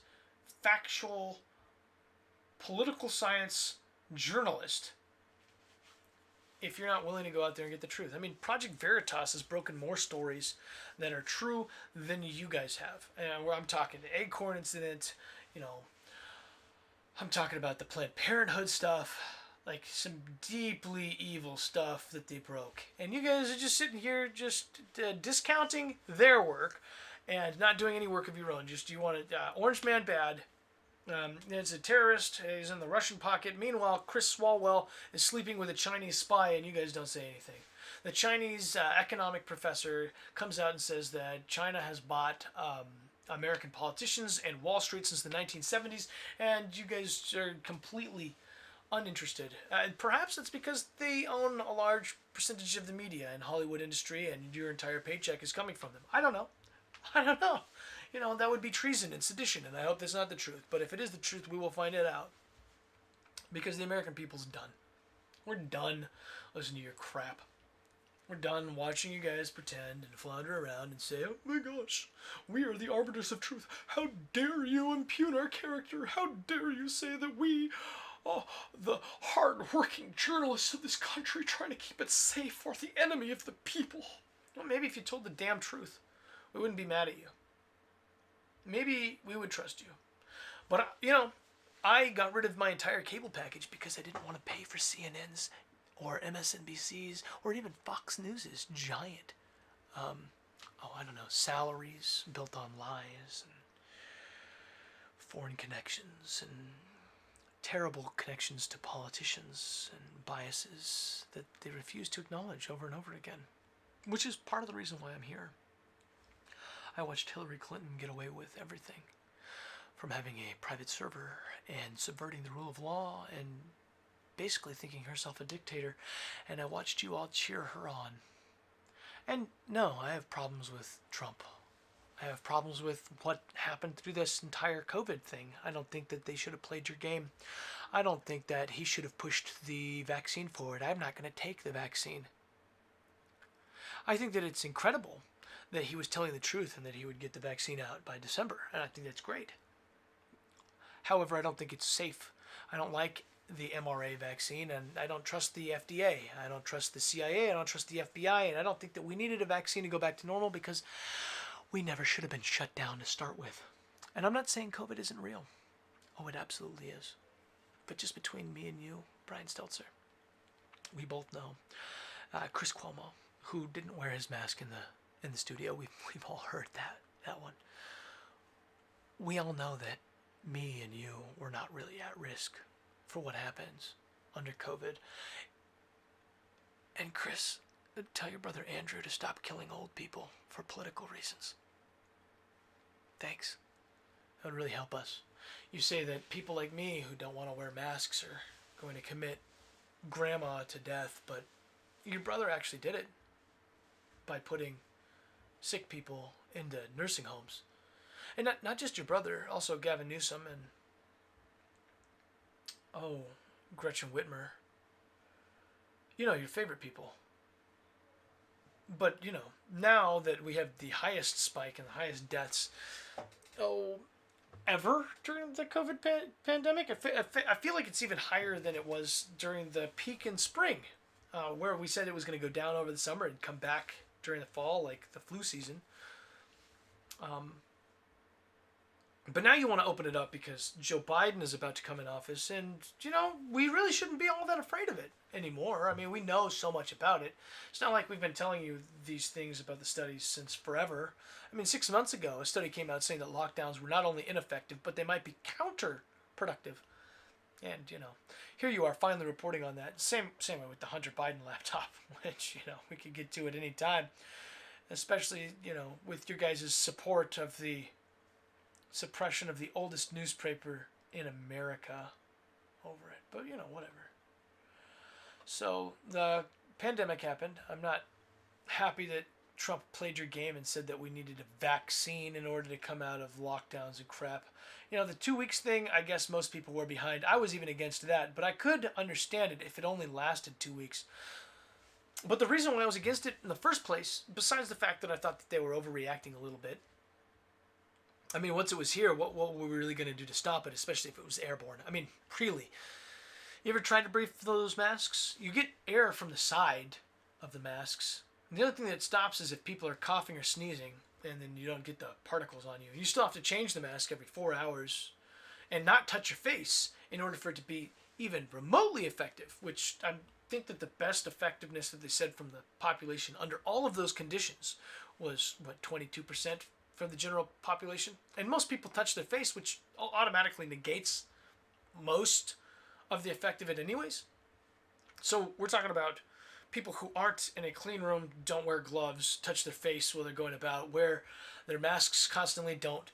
factual, political science journalist if you're not willing to go out there and get the truth? I mean, Project Veritas has broken more stories that are true than you guys have. And where I'm talking the Acorn incident, I'm talking about the Planned Parenthood stuff. Like some deeply evil stuff that they broke. And you guys are just sitting here just discounting their work and not doing any work of your own. Just you want to, Orange Man bad. It's a terrorist. He's in the Russian pocket. Meanwhile, Chris Swalwell is sleeping with a Chinese spy and you guys don't say anything. The Chinese economic professor comes out and says that China has bought American politicians and Wall Street since the 1970s, and you guys are completely uninterested. And perhaps it's because they own a large percentage of the media and Hollywood industry, and your entire paycheck is coming from them. I don't know. I don't know. That would be treason and sedition, and I hope that's not the truth. But if it is the truth, we will find it out. Because the American people's done. We're done listening to your crap. We're done watching you guys pretend and flounder around and say, oh my gosh, we are the arbiters of truth. How dare you impugn our character? How dare you say that we, the hard-working journalists of this country, trying to keep it safe, are the enemy of the people? Well, maybe if you told the damn truth, we wouldn't be mad at you. Maybe we would trust you. But, I got rid of my entire cable package because I didn't want to pay for CNN's or MSNBC's or even Fox News's giant, salaries built on lies and foreign connections and terrible connections to politicians and biases that they refuse to acknowledge over and over again, which is part of the reason why I'm here. I watched Hillary Clinton get away with everything, from having a private server and subverting the rule of law and basically thinking herself a dictator, and I watched you all cheer her on. And no, I have problems with Trump. I have problems with what happened through this entire COVID thing. I don't think that they should have played your game. I don't think that he should have pushed the vaccine forward. I'm not going to take the vaccine. I think that it's incredible that he was telling the truth and that he would get the vaccine out by December, and I think that's great. However, I don't think it's safe. I don't like the mRNA vaccine, and I don't trust the FDA. I don't trust the CIA. I don't trust the FBI, and I don't think that we needed a vaccine to go back to normal because we never should have been shut down to start with. And I'm not saying COVID isn't real. Oh, it absolutely is. But just between me and you, Brian Stelzer, we both know Chris Cuomo, who didn't wear his mask in the studio. We've all heard that one. We all know that me and you were not really at risk for what happens under COVID. And Chris, tell your brother Andrew to stop killing old people for political reasons. Thanks. That would really help us. You say that people like me who don't want to wear masks are going to commit grandma to death, but your brother actually did it by putting sick people into nursing homes. And not just your brother, also Gavin Newsom and Gretchen Whitmer. Your favorite people. But, now that we have the highest spike and the highest deaths ever during the COVID pandemic, I feel like it's even higher than it was during the peak in spring, where we said it was going to go down over the summer and come back during the fall, like the flu season. But now you want to open it up because Joe Biden is about to come in office, and, we really shouldn't be all that afraid of it anymore. I mean, we know so much about it. It's not like we've been telling you these things about the studies since forever. I mean, 6 months ago, a study came out saying that lockdowns were not only ineffective, but they might be counterproductive. And, here you are finally reporting on that. Same way with the Hunter Biden laptop, which, we could get to at any time. Especially, with your guys' support of the suppression of the oldest newspaper in America over it. But, whatever. So, the pandemic happened. I'm not happy that Trump played your game and said that we needed a vaccine in order to come out of lockdowns and crap. The 2 weeks thing, I guess most people were behind. I was even against that, but I could understand it if it only lasted 2 weeks. But the reason why I was against it in the first place, besides the fact that I thought that they were overreacting a little bit, I mean, once it was here, what were we really going to do to stop it, especially if it was airborne? I mean, really. You ever tried to breathe through those masks? You get air from the side of the masks. And the other thing that stops is if people are coughing or sneezing, and then you don't get the particles on you. You still have to change the mask every 4 hours and not touch your face in order for it to be even remotely effective, which I think that the best effectiveness that they said from the population under all of those conditions was, 22% from the general population? And most people touch their face, which automatically negates most of the effect of it anyways. So we're talking about people who aren't in a clean room don't wear gloves, touch their face while they're going about, wear their masks constantly, don't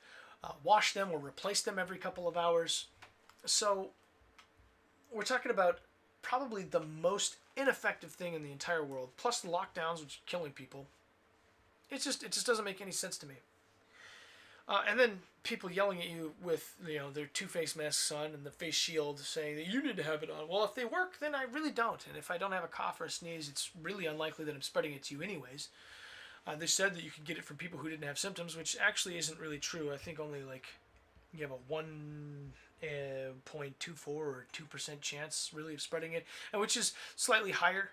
wash them or replace them every couple of hours. So we're talking about probably the most ineffective thing in the entire world, plus the lockdowns, which are killing people. It just doesn't make any sense to me. And then people yelling at you with their two-face masks on and the face shield, saying that you need to have it on. Well, if they work, then I really don't. And if I don't have a cough or a sneeze, it's really unlikely that I'm spreading it to you anyways. They said that you could get it from people who didn't have symptoms, which actually isn't really true. I think only like you have a 1.24 or 2% chance really of spreading it, and which is slightly higher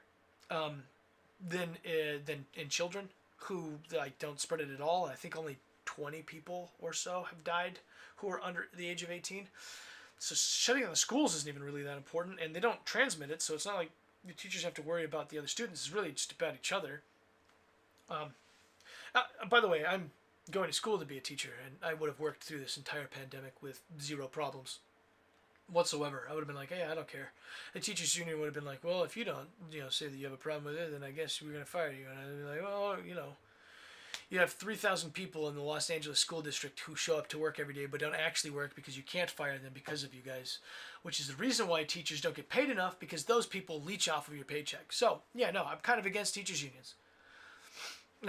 than in children who like don't spread it at all. I think only 20 people or so have died who are under the age of 18. So shutting down the schools isn't even really that important, and they don't transmit it, so it's not like the teachers have to worry about the other students. It's really just about each other. By the way, I'm going to school to be a teacher, and I would have worked through this entire pandemic with zero problems whatsoever. I would have been like, hey, I don't care. The teachers union would have been like, well, if you don't, say that you have a problem with it, then I guess we're going to fire you. And I'd be like, well, you have 3,000 people in the Los Angeles school district who show up to work every day but don't actually work because you can't fire them because of you guys, which is the reason why teachers don't get paid enough, because those people leech off of your paycheck. So, yeah, no, I'm kind of against teachers unions.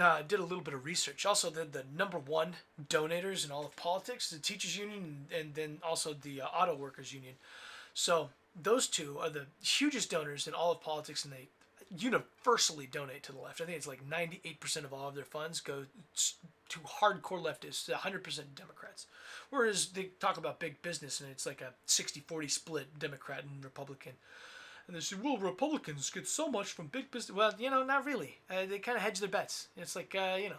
I did a little bit of research. Also, the number one donators in all of politics, the teachers union, and then also the auto workers union. So those two are the hugest donors in all of politics, and they universally donate to the left. I think it's like 98% of all of their funds go to hardcore leftists, 100% Democrats. Whereas they talk about big business, and it's like a 60-40 split Democrat and Republican. And they say, well, Republicans get so much from big business. Well, not really. They kind of hedge their bets. It's like, they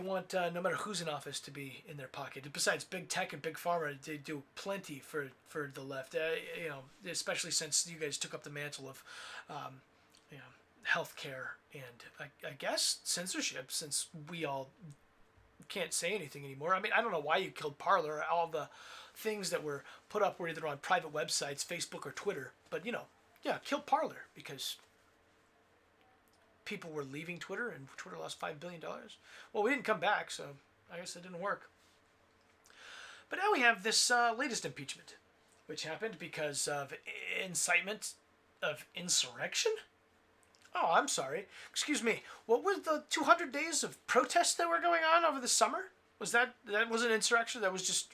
want no matter who's in office to be in their pocket. Besides big tech and big pharma, they do plenty for the left. Especially since you guys took up the mantle of, healthcare and I guess censorship, since we all can't say anything anymore. I mean, I don't know why you killed Parler. All the things that were put up were either on private websites, Facebook or Twitter. But kill Parler because people were leaving Twitter and Twitter lost $5 billion. Well, we didn't come back, so I guess it didn't work. But now we have this latest impeachment, which happened because of incitement of insurrection. Oh, I'm sorry. Excuse me. What were the 200 days of protests that were going on over the summer? That wasn't insurrection? That was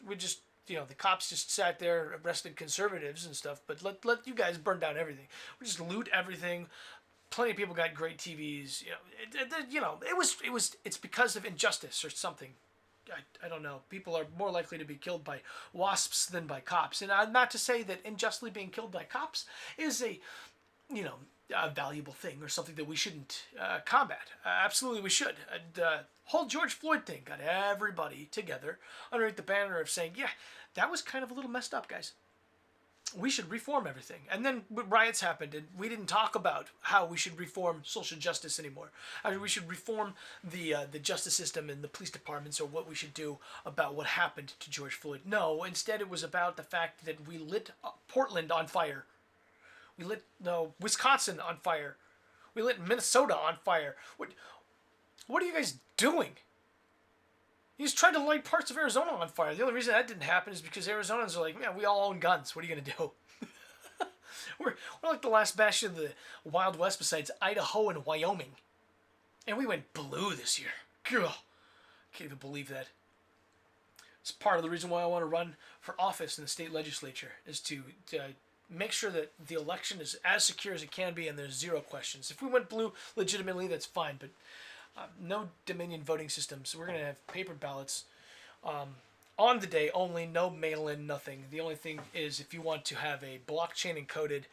the cops just sat there, arrested conservatives and stuff, but let you guys burn down everything. We just loot everything. Plenty of people got great TVs. It's because of injustice or something. I don't know. People are more likely to be killed by wasps than by cops. And not to say that unjustly being killed by cops is a valuable thing or something that we shouldn't combat. Absolutely we should. The whole George Floyd thing got everybody together underneath the banner of saying, yeah, that was kind of a little messed up, guys. We should reform everything. And then riots happened, and we didn't talk about how we should reform social justice anymore. We should reform the justice system and the police departments, or what we should do about what happened to George Floyd. No, instead it was about the fact that we lit Portland on fire. We lit Wisconsin on fire. We lit Minnesota on fire. What are you guys doing? You just tried to light parts of Arizona on fire. The only reason that didn't happen is because Arizonans are like, man, we all own guns. What are you going to do? we're like the last bastion of the Wild West besides Idaho and Wyoming. And we went blue this year. Ugh. Can't even believe that. It's part of the reason why I want to run for office in the state legislature, is to make sure that the election is as secure as it can be and there's zero questions. If we went blue legitimately, that's fine, but no Dominion voting system, so we're going to have paper ballots on the day only, no mail-in, nothing. The only thing is if you want to have a blockchain encoded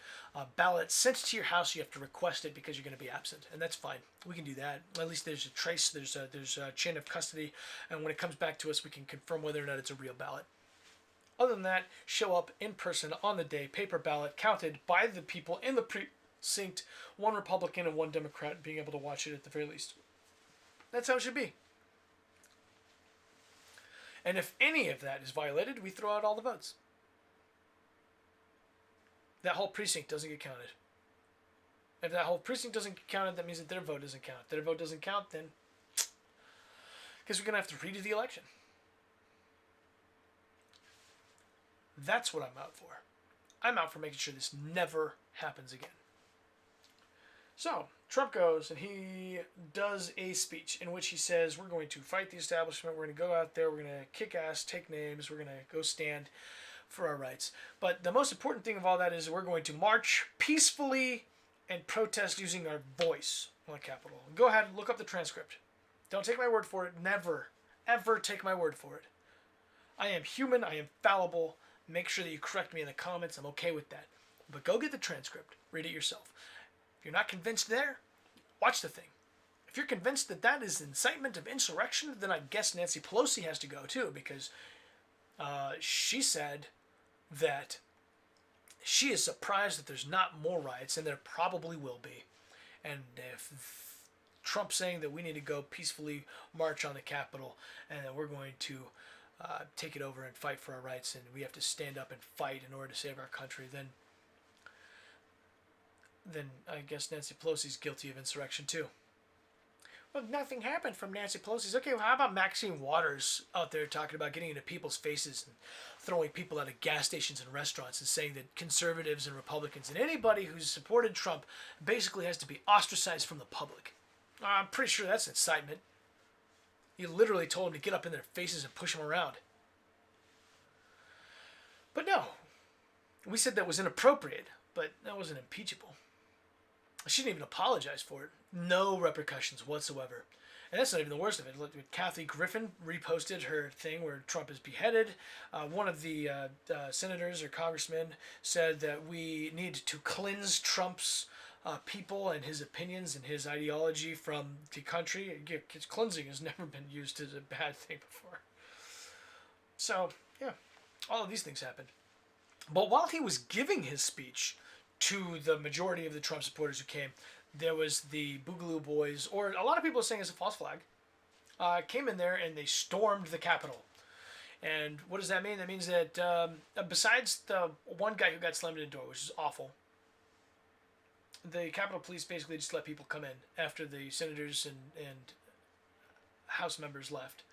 ballot sent to your house, you have to request it because you're going to be absent, and that's fine. We can do that. At least there's a trace, there's a chain of custody, and when it comes back to us, we can confirm whether or not it's a real ballot. Other than that, show up in person on the day, paper ballot, counted by the people in the precinct, one Republican and one Democrat being able to watch it at the very least. That's how it should be. And if any of that is violated, we throw out all the votes. That whole precinct doesn't get counted. If that whole precinct doesn't get counted, that means that their vote doesn't count. If their vote doesn't count, then guess we're going to have to redo the election. That's what I'm out for. I'm out for making sure this never happens again. So, Trump goes and he does a speech in which he says, we're going to fight the establishment, we're going to go out there, we're going to kick ass, take names, we're going to go stand for our rights. But the most important thing of all that is we're going to march peacefully and protest using our voice on the Capitol. Go ahead and look up the transcript. Don't take my word for it. Never, ever take my word for it. I am human. I am fallible. Make sure that you correct me in the comments. I'm okay with that. But go get the transcript. Read it yourself. If you're not convinced there, watch the thing. If you're convinced that that is incitement of insurrection, then I guess Nancy Pelosi has to go too, because she said that she is surprised that there's not more riots, and there probably will be. And if Trump's saying that we need to go peacefully march on the Capitol and that we're going to take it over and fight for our rights and we have to stand up and fight in order to save our country, then I guess Nancy Pelosi's guilty of insurrection too. Well, nothing happened from Nancy Pelosi's. Okay, well, how about Maxine Waters out there talking about getting into people's faces and throwing people out of gas stations and restaurants and saying that conservatives and Republicans and anybody who's supported Trump basically has to be ostracized from the public. I'm pretty sure that's incitement. You literally told them to get up in their faces and push them around. But no, we said that was inappropriate, but that wasn't impeachable. She didn't even apologize for it. No repercussions whatsoever. And that's not even the worst of it. Look, Kathy Griffin reposted her thing where Trump is beheaded. One of the senators or congressmen said that we need to cleanse Trump's people and his opinions and his ideology from the country. Cleansing has never been used as a bad thing before. So, yeah, all of these things happened. But while he was giving his speech to the majority of the Trump supporters who came, there was the Boogaloo Boys, or a lot of people are saying it's a false flag, came in there and they stormed the Capitol. And what does that mean? That means that besides the one guy who got slammed in the door, which is awful, the Capitol Police basically just let people come in after the senators and House members left.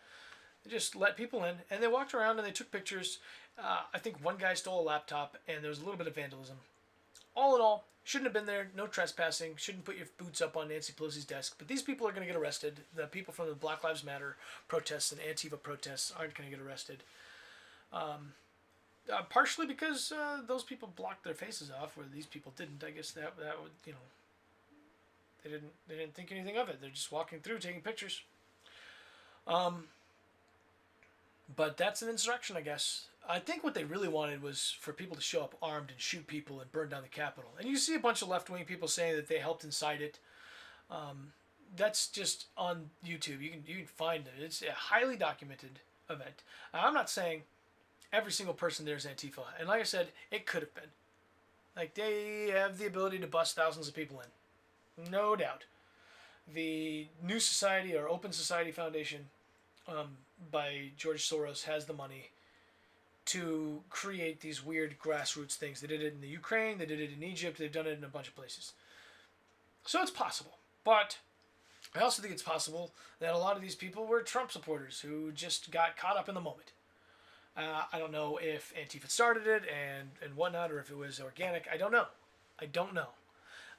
They just let people in, and they walked around and they took pictures. I think one guy stole a laptop, and there was a little bit of vandalism. All in all, shouldn't have been there. No trespassing. Shouldn't put your boots up on Nancy Pelosi's desk. But these people are going to get arrested. The people from the Black Lives Matter protests and Antifa protests aren't going to get arrested. Partially because those people blocked their faces off, where these people didn't. I guess that would, you know, they didn't think anything of it. They're just walking through, taking pictures. But that's an insurrection, I guess. I think what they really wanted was for people to show up armed and shoot people and burn down the Capitol. And you see a bunch of left-wing people saying that they helped incite it. That's just on YouTube. You can find it. It's a highly documented event. I'm not saying every single person there is Antifa. And like I said, it could have been. Like, they have the ability to bust thousands of people in. No doubt. The New Society or Open Society Foundation by George Soros has the money to create these weird grassroots things. They did it in the Ukraine, they did it in Egypt, they've done it in a bunch of places. So it's possible. But I also think it's possible that a lot of these people were Trump supporters who just got caught up in the moment. I don't know if Antifa started it and whatnot, or if it was organic. I don't know.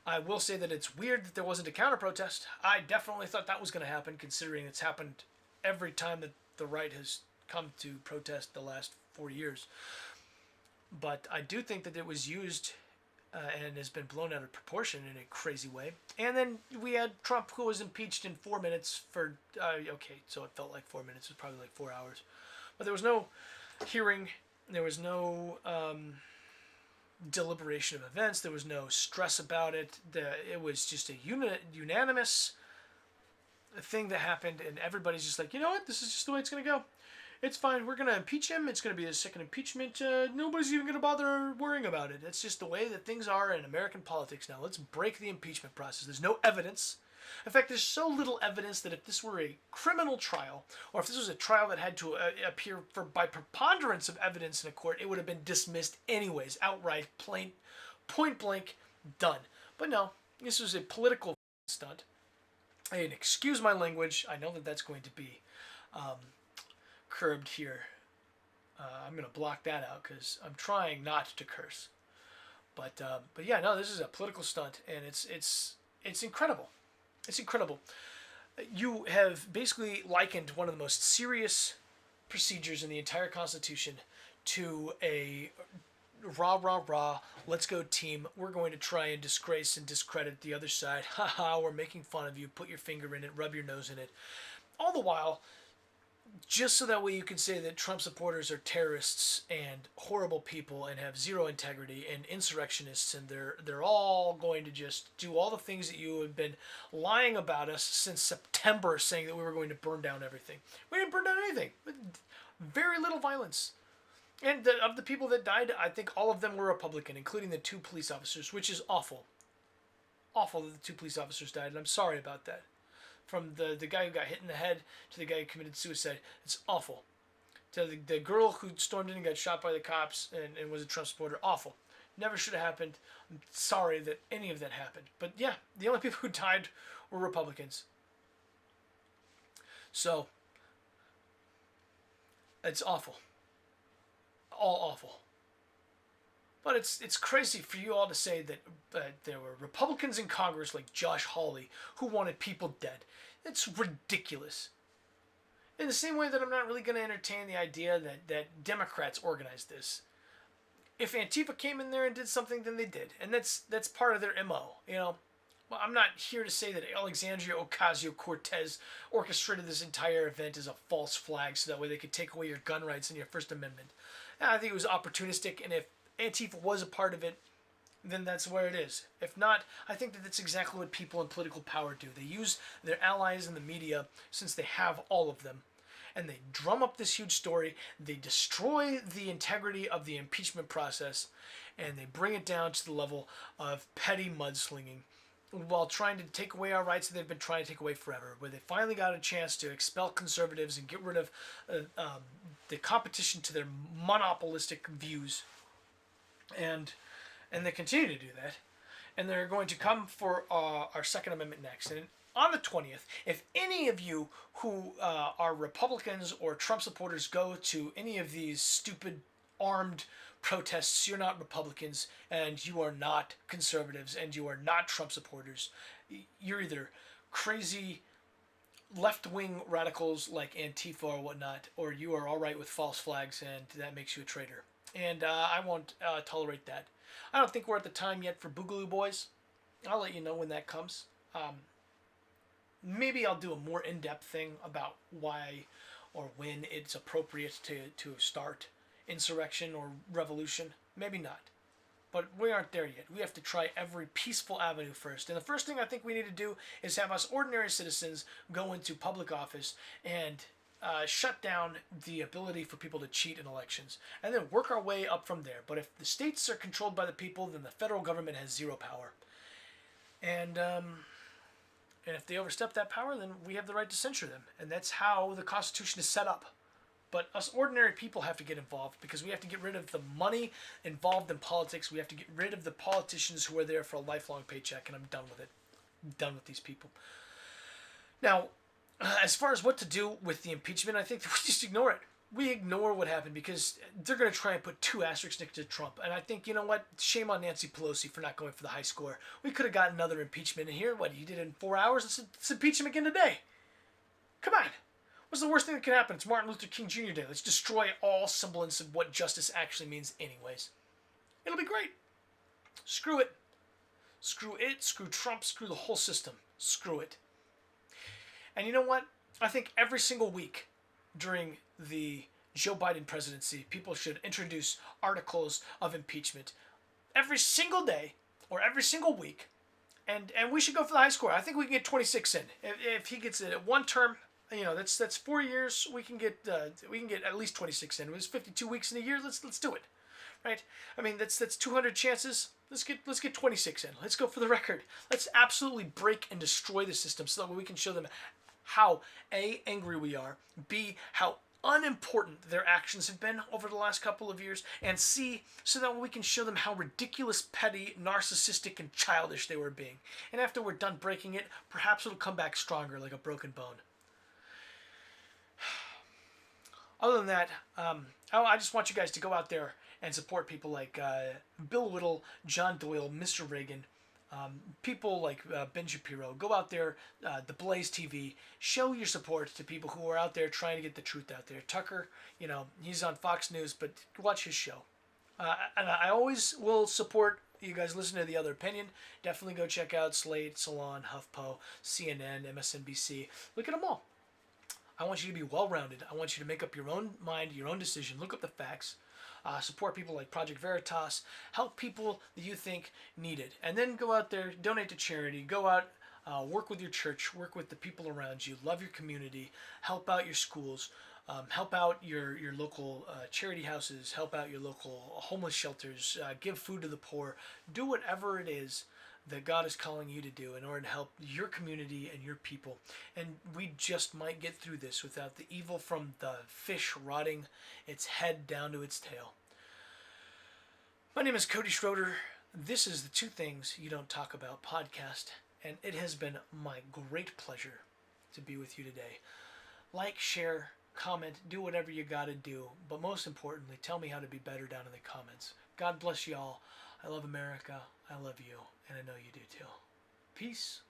I will say that it's weird that there wasn't a counter-protest. I definitely thought that was going to happen, considering it's happened every time that the right has come to protest the last 4 years. But I do think that it was used and has been blown out of proportion in a crazy way. And then we had Trump, who was impeached in 4 minutes for, okay, so it felt like 4 minutes. It was probably like 4 hours. But there was no hearing. There was no deliberation of events. There was no stress about it. It was just a unanimous thing that happened, and everybody's just like, you know what? This is just the way it's going to go. It's fine. We're going to impeach him. It's going to be a second impeachment. Nobody's even going to bother worrying about it. It's just the way that things are in American politics now. Let's break the impeachment process. There's no evidence. In fact, there's so little evidence that if this were a criminal trial, or if this was a trial that had to appear by preponderance of evidence in a court, it would have been dismissed anyways, outright, point blank, done. But no, This was a political stunt. And excuse my language. I know that that's going to be curbed here. I'm going to block that out because I'm trying not to curse. But yeah, no, this is a political stunt, and it's incredible. It's incredible. You have basically likened one of the most serious procedures in the entire Constitution to a rah rah rah, let's go team, we're going to try and disgrace and discredit the other side, haha, we're making fun of you, put your finger in it, rub your nose in it, all the while just so that way you can say that Trump supporters are terrorists and horrible people and have zero integrity and insurrectionists, and they're all going to just do all the things that you have been lying about us since September, saying that we were going to burn down everything. We didn't burn down anything. Very little violence. And of the people that died, I think all of them were Republican, including the 2 police officers, which is awful. Awful that the 2 police officers died, and I'm sorry about that. From the guy who got hit in the head to the guy who committed suicide. It's awful. To the girl who stormed in and got shot by the cops and was a Trump supporter. Awful. Never should have happened. I'm sorry that any of that happened. But yeah, the only people who died were Republicans. So, it's awful. All awful. But it's crazy for you all to say that there were Republicans in Congress like Josh Hawley who wanted people dead. It's ridiculous. In the same way that I'm not really going to entertain the idea that Democrats organized this. If Antifa came in there and did something, then they did. And that's part of their MO, you know. Well, I'm not here to say that Alexandria Ocasio-Cortez orchestrated this entire event as a false flag so that way they could take away your gun rights and your First Amendment. I think it was opportunistic, and if Antifa was a part of it, then that's where it is. If not, I think that that's exactly what people in political power do. They use their allies in the media, since they have all of them, and they drum up this huge story, they destroy the integrity of the impeachment process, and they bring it down to the level of petty mudslinging while trying to take away our rights that they've been trying to take away forever, where they finally got a chance to expel conservatives and get rid of the competition to their monopolistic views. And they continue to do that. And they're going to come for our Second Amendment next. And on the 20th, if any of you who are Republicans or Trump supporters go to any of these stupid armed protests, you're not Republicans and you are not conservatives and you are not Trump supporters. You're either crazy left-wing radicals like Antifa or whatnot, or you are all right with false flags and that makes you a traitor. And I won't tolerate that. I don't think we're at the time yet for Boogaloo Boys. I'll let you know when that comes. Maybe I'll do a more in-depth thing about why or when it's appropriate to start insurrection or revolution. Maybe not. But we aren't there yet. We have to try every peaceful avenue first. And the first thing I think we need to do is have us ordinary citizens go into public office and shut down the ability for people to cheat in elections, and then work our way up from there. But if the states are controlled by the people, then the federal government has zero power. And if they overstep that power, then we have the right to censure them. And that's how the Constitution is set up. But us ordinary people have to get involved, because we have to get rid of the money involved in politics. We have to get rid of the politicians who are there for a lifelong paycheck, and I'm done with it. I'm done with these people. Now, as far as what to do with the impeachment, I think that we just ignore it. We ignore what happened because they're going to try and put 2 asterisks next to Trump. And I think, you know what? Shame on Nancy Pelosi for not going for the high score. We could have got another impeachment in here. What, you did it in 4 hours? Let's impeach him again today. Come on. What's the worst thing that could happen? It's Martin Luther King Jr. Day. Let's destroy all semblance of what justice actually means anyways. It'll be great. Screw it. Screw it. Screw Trump. Screw the whole system. Screw it. And you know what? I think every single week during the Joe Biden presidency, people should introduce articles of impeachment every single day or every single week. And we should go for the high score. I think we can get 26 in. If he gets it at one term, you know, that's 4 years. We can get at least 26 in. It was 52 weeks in a year. Let's do it. Right? I mean, that's 200 chances. Let's get 26 in. Let's go for the record. Let's absolutely break and destroy the system so that we can show them how A, angry we are, B, how unimportant their actions have been over the last couple of years, and see, so that we can show them how ridiculous, petty, narcissistic, and childish they were being. And after we're done breaking it, perhaps it'll come back stronger like a broken bone. Other than that, I just want you guys to go out there and support people like Bill Whittle, John Doyle, Mr. Reagan, people like Ben Shapiro. Go out there, the Blaze TV. Show your support to people who are out there trying to get the truth out there. Tucker, he's on Fox News, but watch his show. And I always will support you guys. Listen to The Other Opinion. Definitely go check out Slate, Salon, HuffPo, CNN, MSNBC. Look at them all. I want you to be well-rounded. I want you to make up your own mind, your own decision. Look up the facts. Support people like Project Veritas. Help people that you think need it. And then go out there, donate to charity. Go out, work with your church. Work with the people around you. Love your community. Help out your schools. Help out your local charity houses. Help out your local homeless shelters. Give food to the poor. Do whatever it is that God is calling you to do in order to help your community and your people. And we just might get through this without the evil from the fish rotting its head down to its tail. My name is Cody Schroeder. This is the Two Things You Don't Talk About podcast, and it has been my great pleasure to be with you today. Like, share, comment, do whatever you gotta do, but most importantly, tell me how to be better down in the comments. God bless you all. I love America. I love you, and I know you do too. Peace.